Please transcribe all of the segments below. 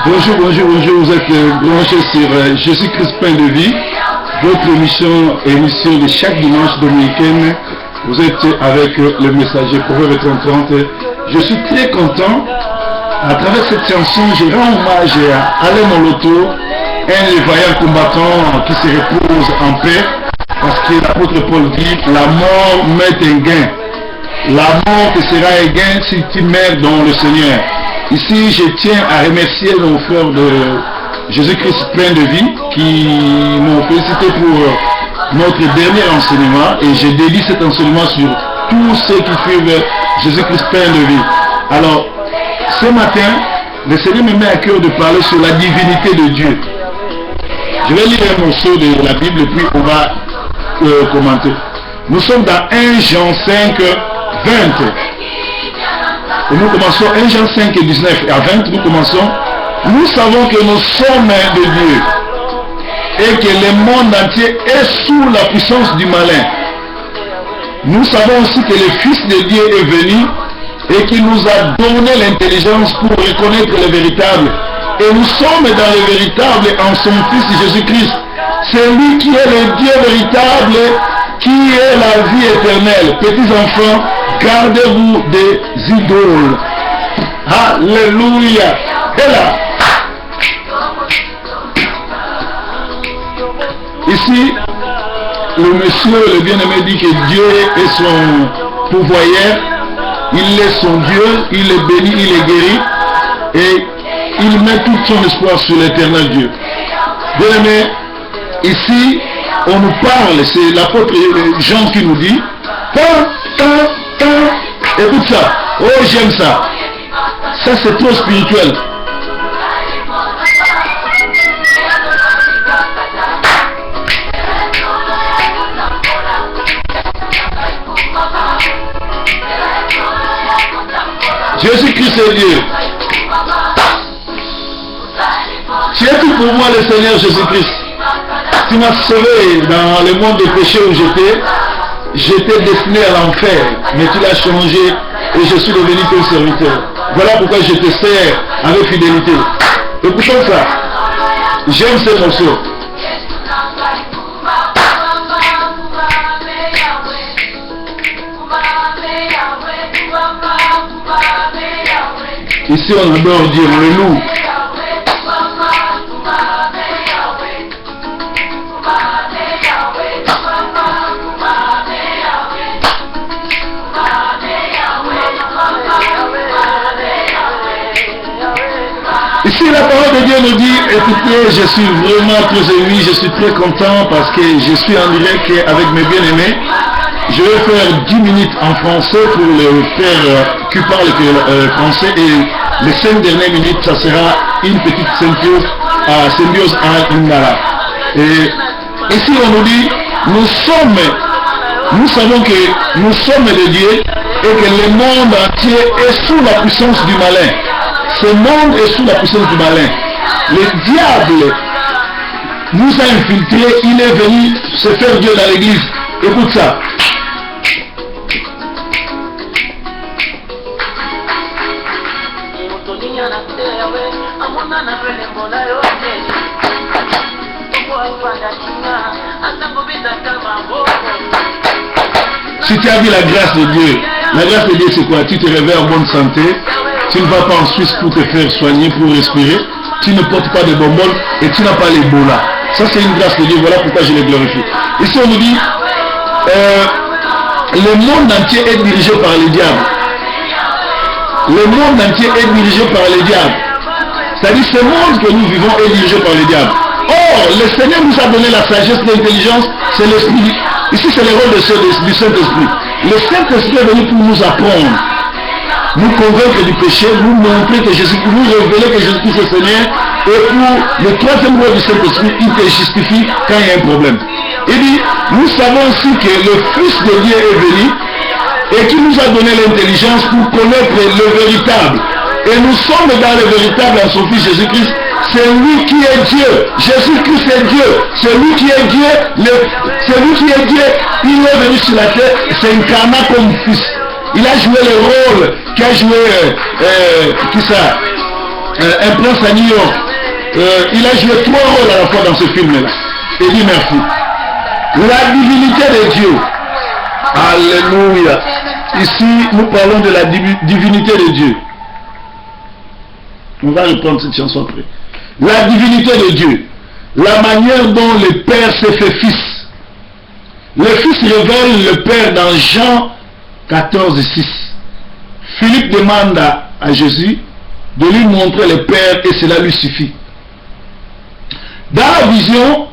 Bonjour, vous êtes branchés sur Jésus-Christ Pain de Vie, votre émission de chaque dimanche dominicaine. Vous êtes avec le messager Proverbe 30. Je suis très content. À travers cette chanson, je rends hommage à Alain Moloto, un des vaillants combattants qui se repose en paix, parce que l'apôtre Paul dit, la mort met un gain. La mort te sera un gain si tu meurs dans le Seigneur. Ici, je tiens à remercier nos frères de Jésus-Christ Plein de Vie qui m'ont félicité pour notre dernier enseignement, et je dédie cet enseignement sur tous ceux qui suivent Jésus-Christ Plein de Vie. Alors, ce matin, le Seigneur me met à cœur de parler sur la divinité de Dieu. Je vais lire un morceau de la Bible et puis on va commenter. Nous sommes dans 1 Jean 5, 20. Et nous commençons 1 Jean 5 et 19 et à 20, nous commençons. Nous savons que nous sommes de Dieu et que le monde entier est sous la puissance du malin. Nous savons aussi que le Fils de Dieu est venu et qu'il nous a donné l'intelligence pour reconnaître le véritable. Et nous sommes dans le véritable en son Fils Jésus-Christ. C'est lui qui est le Dieu véritable, qui est la vie éternelle. Petits enfants, gardez-vous des idoles. Alléluia. Et là, ici, le monsieur, le bien-aimé dit que Dieu est son pourvoyeur, il est son Dieu, il est béni, il est guéri, et il met tout son espoir sur l'éternel Dieu. Bien-aimé, ici, on nous parle, c'est l'apôtre Jean qui nous dit, écoute ça, oh j'aime ça, ça c'est trop spirituel. Jésus-Christ est Dieu. Tu es tout pour moi le Seigneur Jésus-Christ. Tu m'as sauvé dans le monde de péché où j'étais destiné à l'enfer, mais tu l'as changé et je suis devenu ton serviteur. Voilà pourquoi je te sers avec fidélité. Écoutons ça. J'aime ce morceau. Ici on adore Dieu, on le loue. Ici la parole de Dieu nous dit, écoutez, je suis vraiment très ému, je suis très content parce que je suis en direct avec mes bien-aimés. Je vais faire 10 minutes en français pour le père qui parle français, et les 5 dernières minutes, ça sera une petite symbiose en lingala. Et ici on nous dit, nous savons que nous sommes de Dieu et que le monde entier est sous la puissance du malin. Ce monde est sous la puissance du malin. Le diable nous a infiltrés, il est venu se faire Dieu dans l'église. Écoute ça. Si tu as vu la grâce de Dieu c'est quoi? Tu te réveilles en bonne santé, tu ne vas pas en Suisse pour te faire soigner, pour respirer, tu ne portes pas de bonbons et tu n'as pas l'Ebola. Ça c'est une grâce de Dieu, voilà pourquoi je les glorifie. Ici on nous dit, le monde entier est dirigé par le diable. Le monde entier est dirigé par le diable. C'est-à-dire ce monde que nous vivons est dirigé par le diable. Or, le Seigneur nous a donné la sagesse, l'intelligence, c'est l'esprit. Ici, c'est le rôle du Saint-Esprit. Le Saint-Esprit est venu pour nous apprendre, nous convaincre du péché, nous montrer que Jésus, nous révéler que Jésus-Christ est Seigneur, et pour le troisième rôle du Saint-Esprit, il te justifie quand il y a un problème. Il dit, nous savons aussi que le Fils de Dieu est venu et qui nous a donné l'intelligence pour connaître le véritable. Et nous sommes dans le véritable en son Fils Jésus-Christ. C'est lui qui est Dieu. Jésus-Christ est Dieu. C'est lui qui est Dieu. C'est lui qui est Dieu. Il est venu sur la terre, s'incarna comme Fils. Il a joué le rôle qu'a joué qui ça un prince à New York. Il a joué 3 rôles à la fois dans ce film-là. Et dit merci. La divinité de Dieu. Alléluia. Ici, nous parlons de la divinité de Dieu. On va reprendre cette chanson après. La divinité de Dieu. La manière dont le Père s'est fait Fils. Le Fils révèle le Père dans Jean 14, 6. Philippe demande à Jésus de lui montrer le Père et cela lui suffit. Dans la vision,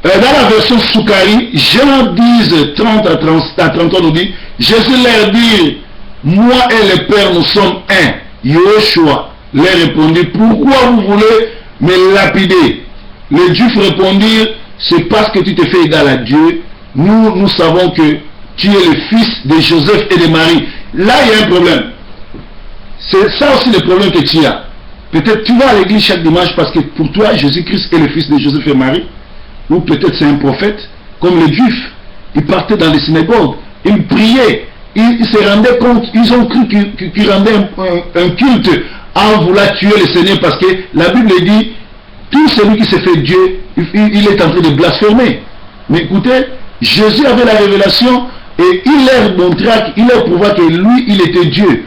dans la version Soukari, Jean 10, 30 à 30 nous dit, Jésus leur dit, moi et le Père nous sommes un. Yoshua leur répondit, pourquoi vous voulez me lapider? Les Juifs répondirent, c'est parce que tu te fais égal à Dieu. Nous savons que tu es le fils de Joseph et de Marie. Là, il y a un problème. C'est ça aussi le problème que tu as. Peut-être tu vas à l'église chaque dimanche parce que pour toi, Jésus-Christ est le fils de Joseph et Marie. Ou peut-être c'est un prophète, comme les Juifs. Ils partaient dans les synagogues, ils priaient, ils se rendaient compte, ils ont cru qu'ils rendaient un culte en voulant tuer le Seigneur parce que la Bible dit, tout celui qui se fait Dieu, il est en train de blasphémer. Mais écoutez, Jésus avait la révélation et il leur montrait, il leur prouva que lui, il était Dieu.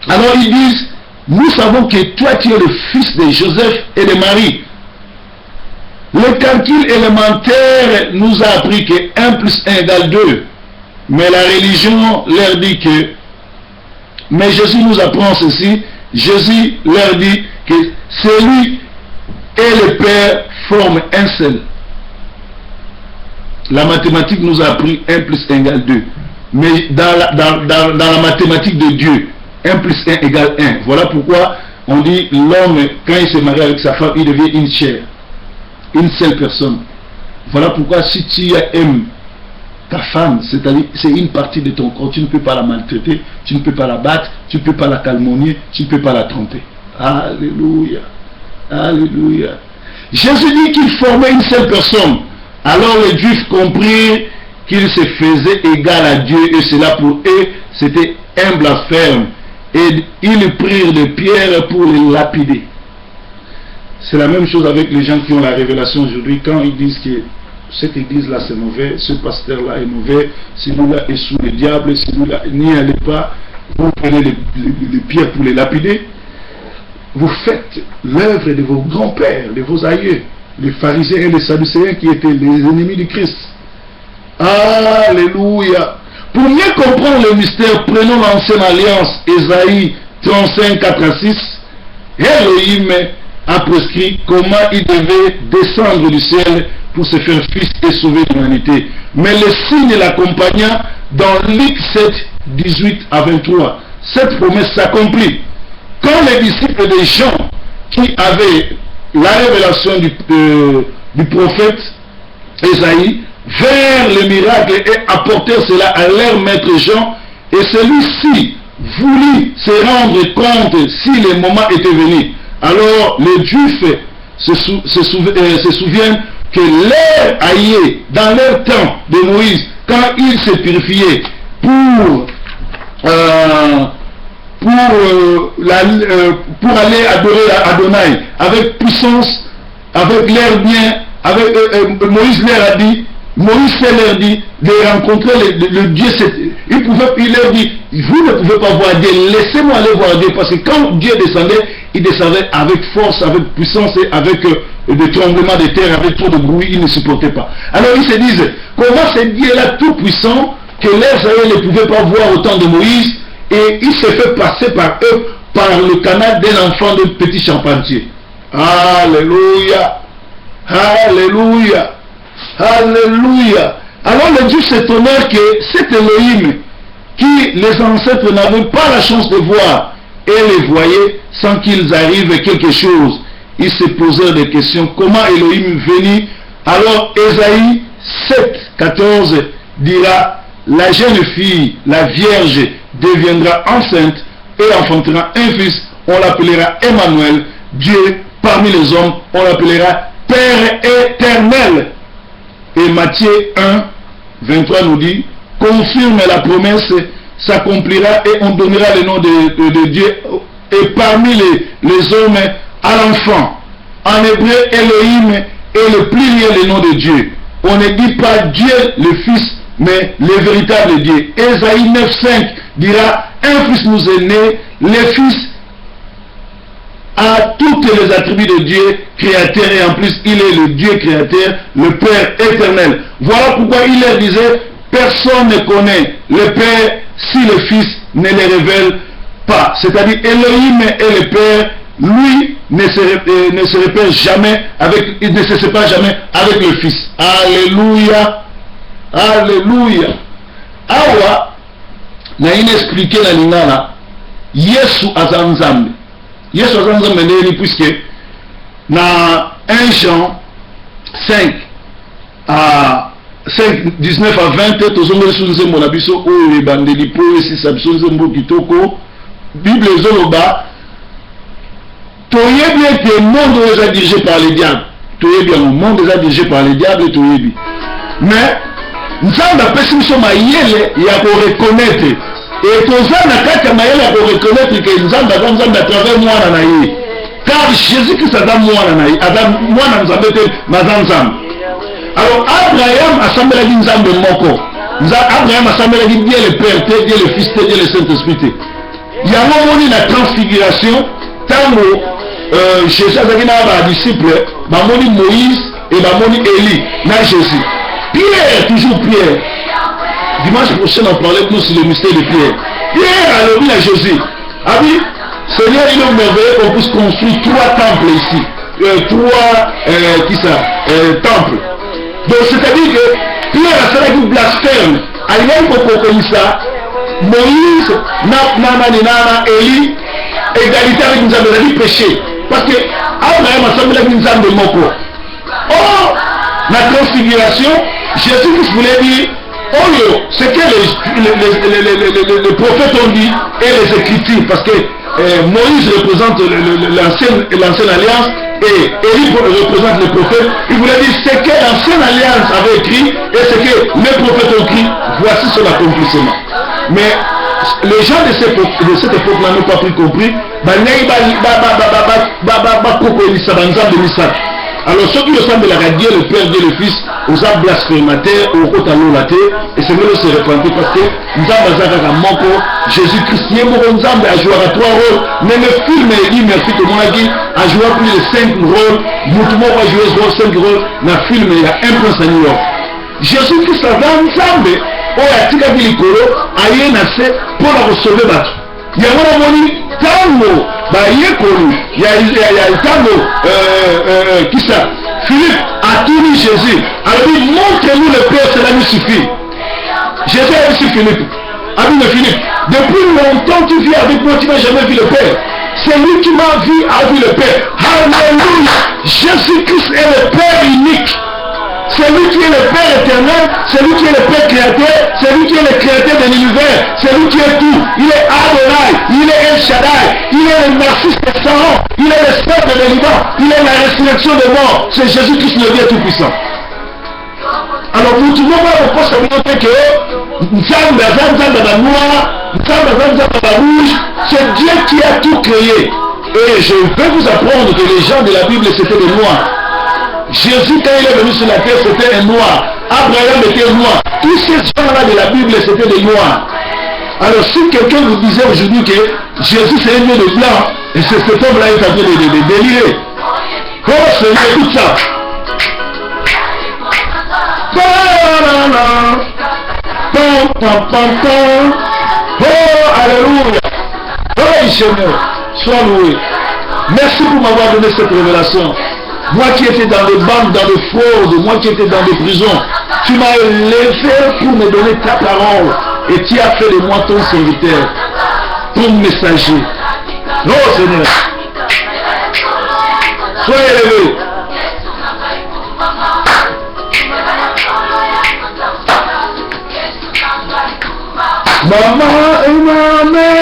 Alors ils disent, nous savons que toi tu es le fils de Joseph et de Marie. Le calcul élémentaire nous a appris que 1 plus 1 égale 2. Mais la religion leur dit que... Mais Jésus nous apprend ceci. Jésus leur dit que celui et le Père forment un seul. La mathématique nous a appris 1 plus 1 égale 2. Mais dans la mathématique de Dieu, 1 plus 1 égale 1. Voilà pourquoi on dit l'homme, quand il se marie avec sa femme, il devient une chair. Une seule personne. Voilà pourquoi si tu aimes ta femme, c'est-à-dire c'est une partie de ton corps, tu ne peux pas la maltraiter, tu ne peux pas la battre, tu ne peux pas la calomnier, tu ne peux pas la tromper. Alléluia. Alléluia. Jésus dit qu'il formait une seule personne. Alors les Juifs comprirent qu'il se faisait égal à Dieu et cela pour eux c'était un blasphème. Et ils prirent des pierres pour les lapider. C'est la même chose avec les gens qui ont la révélation aujourd'hui. Quand ils disent que cette église-là c'est mauvais, ce pasteur-là est mauvais, celui-là est sous le diable, celui-là n'y allez pas, vous prenez les pierres pour les lapider. Vous faites l'œuvre de vos grands-pères, de vos aïeux, les pharisiens et les sadducéens qui étaient les ennemis du Christ. Alléluia. Pour mieux comprendre le mystère, prenons l'ancienne alliance, Ésaïe 35, 4 à 6. Elohim a prescrit comment il devait descendre du ciel pour se faire fils et sauver l'humanité. Mais le signe l'accompagna dans Luc 7, 18 à 23. Cette promesse s'accomplit. Quand les disciples de Jean, qui avaient la révélation du prophète Ésaïe, vers le miracle et apportèrent cela à leur maître Jean, et celui-ci voulut se rendre compte si le moment était venu. Alors les Juifs se souviennent que leur aïeux, dans leur temps de Moïse, quand ils se purifiaient pour aller adorer Adonai avec puissance, avec l'air bien, Moïse leur a dit, Moïse leur dit de rencontrer le Dieu. Il leur dit, vous ne pouvez pas voir Dieu, laissez-moi aller voir Dieu, parce que quand Dieu descendait, il descendait avec force, avec puissance et avec des tremblements de terre, avec trop de bruit, il ne supportait pas. Alors ils se disent, comment ce Dieu-là tout puissant, que leurs aïeux ne pouvaient pas voir au temps de Moïse, et il se fait passer par eux, par le canal d'un enfant de petit charpentier. Alléluia. Alléluia. Alléluia. Alors les Juifs s'étonnèrent que cet Elohim, qui les ancêtres n'avaient pas la chance de voir, et les voyaient sans qu'ils arrivent quelque chose. Ils se posèrent des questions. Comment Elohim venit? Alors Ésaïe 7, 14 dira, la jeune fille, la vierge, deviendra enceinte et enfantera un fils. On l'appellera Emmanuel, Dieu parmi les hommes. On l'appellera Père éternel. Et Matthieu 1, 23 nous dit, confirme la promesse, s'accomplira et on donnera le nom de Dieu. Et parmi les hommes, à l'enfant. En hébreu, Elohim est le pluriel du nom de Dieu. On ne dit pas Dieu le Fils, mais le véritable Dieu. Ésaïe 9,5 dira, un fils nous est né, le Fils a tous les attributs de Dieu créateur et en plus il est le Dieu créateur, le Père éternel. Voilà pourquoi il leur disait, personne ne connaît le Père si le Fils ne le révèle pas. C'est-à-dire Elohim est le Père, lui ne se répète jamais avec, il ne se sépare jamais avec le Fils. Alléluia. Alléluia. Awa na ine expliquer la lingala Yesu azanzambe. Yesu azanzambe ndeni puisque na 1 Jean 5 à 5, 19 à 20, tozongeli sunzembo na biso oyo ebandeli po esisa biso nzembo kitoko. Bible ezoloba toyebi ete monde est dirigé par les diables. Toyebi yango monde est dirigé par les diables toyebi. Mais nzambe apesi biso mayele ya koreconnaître et toza na kati ya mayele ya koreconnaître ke nzambe aza nzambe à travers mwana na ye, car Jésus Christ aza mwana na ye, aza mwana nzambe te maza nzambe. Alors Abraham asambelaki nzambe moko, Abraham asambelaki Dieu le Père te, Dieu le Fils te, Dieu le Saint-Esprit te. Yango moni na transfiguration tango Jésus azalaki na ba disciple bamoni Moïse et bamoni Élie na Jésus. Pierre, toujours Pierre. Dimanche prochain, on parlait plus sur le mystère de Pierre. Pierre a levé à Jésus. A dit, Seigneur, il est merveilleux qu'on puisse construire 3 temples ici. 3 temples. Donc, c'est-à-dire que Pierre a fait un blasphème. À l'époque, ça, Moïse, Nana, Élie, égalité avec nous avons dit péché. Parce que Abraham a semblé avec nous avons moko. Oh, la transfiguration, Jésus voulait dire, oh, ce que les prophètes ont dit et les Écritures, parce que Moïse représente l'ancienne alliance et Élie représente les prophètes. Il voulait dire ce que l'ancienne alliance avait écrit et ce que les prophètes ont écrit, voici son accomplissement. Mais les gens de cette époque-là n'ont pas compris. Alors ceux qui ressemblent à Dieu, le Père, Dieu, le Fils, aux âmes blasphémateurs, aux côtes à l'olaté, et c'est mieux de se repentir parce que nous avons manqué Jésus-Christ, nous avons joué à 3 rôles, mais le film est dit, merci que moi qui a joué plus de 5 rôles, nous va jouer 5 rôles, dans le film il y a un peu Seigneur. Jésus-Christ a ensemble, oh a tika bilikolo, aye na se pour la recevoir battu. Il y a un moment tango il y a tango qui ça Philippe a tourné Jésus. Alors dit montrez-nous le Père, cela nous suffit. Jésus a reçu Philippe. A dit Philippe, depuis longtemps tu vis avec moi, tu n'as jamais vu le Père. C'est lui qui m'a vu, a vu le Père. Alléluia. Jésus-Christ est le Père unique. C'est lui qui est le Père éternel, c'est lui qui est le Père créateur, c'est lui qui est le créateur de l'univers, c'est lui qui est tout. Il est Adonai, il est El Shaddai, il est le Narcisse de Saron, il est le Sphère de l'Élément, il est la résurrection des morts. C'est Jésus-Christ le Dieu tout-puissant. Alors pour tout le monde, on peut se montrer que Nzambe Azanza dans noir, Nzambe Azanza dans rouge, c'est Dieu qui a tout créé. Et je vais vous apprendre que les gens de la Bible c'était des noirs. Jésus, quand il est venu sur la terre, c'était un noir. Abraham était noir. Tous ces gens-là de la Bible, c'était des noirs. Alors, si quelqu'un vous disait aujourd'hui que Jésus, c'est un Dieu de blanc, et c'est cet homme-là qui est en train de délirer. Oh, Seigneur, écoute ça. Oh, alléluia. Oh, Seigneur, sois loué. Merci pour m'avoir donné cette révélation. Moi qui étais dans des bandes, dans des fraudes, moi qui étais dans des prisons, tu m'as élevé pour me donner ta parole. Et tu as fait de moi ton serviteur, ton messager. Non, Seigneur. Sois élevé. Maman et maman,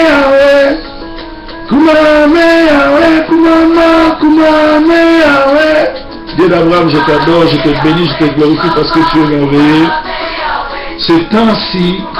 Dieu d'Abraham, je t'adore, je te bénis, je te glorifie parce que tu es merveilleux. Ce temps-ci